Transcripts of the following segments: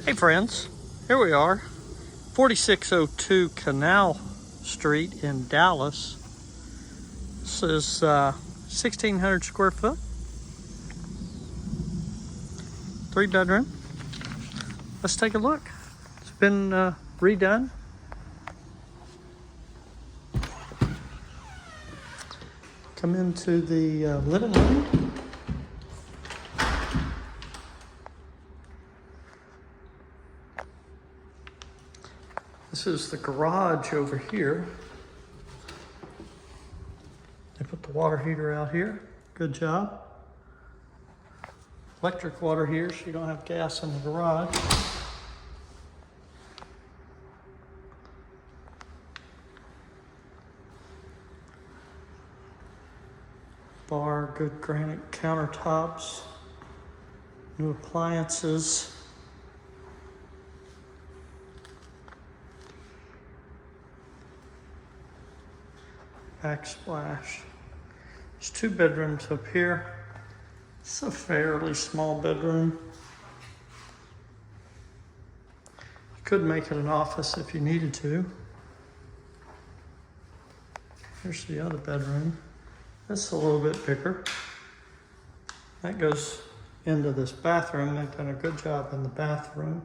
Hey friends, here we are, 4602 Canal Street in Dallas. This is 1,600 square foot, 3-bedroom. Let's take a look. It's been redone. Come into the living room. This is the garage over here. They put the water heater out here. Good job. Electric water here, so you don't have gas in the garage. Bar, good granite countertops. New appliances. Backsplash. There's 2 bedrooms up here. It's a fairly small bedroom. You could make it an office if you needed to. Here's the other bedroom. It's a little bit bigger. That goes into this bathroom. They've done a good job in the bathroom.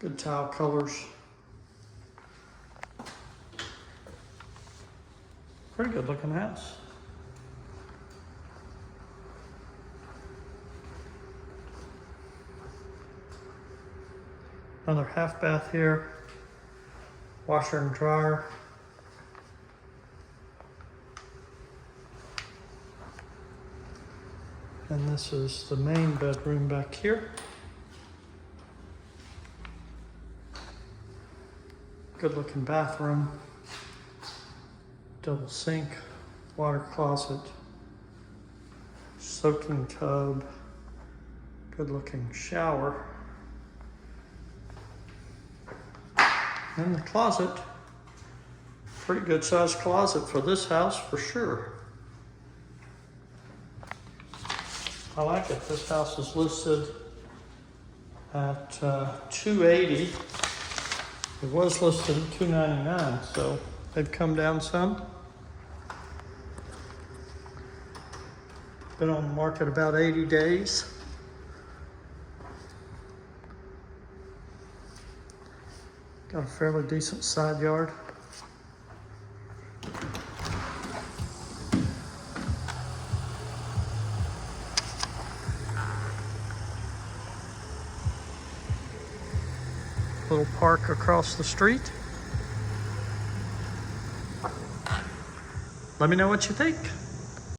Good tile colors. Pretty good looking house. Another half bath here. Washer and dryer. And this is the main bedroom back here. Good looking bathroom. Double sink, water closet, soaking tub, good looking shower. And the closet, pretty good sized closet for this house for sure. I like it. This house is listed at $280. It was listed at $299, so they've come down some. Been on the market about 80 days. Got a fairly decent side yard. Little park across the street. Let me know what you think.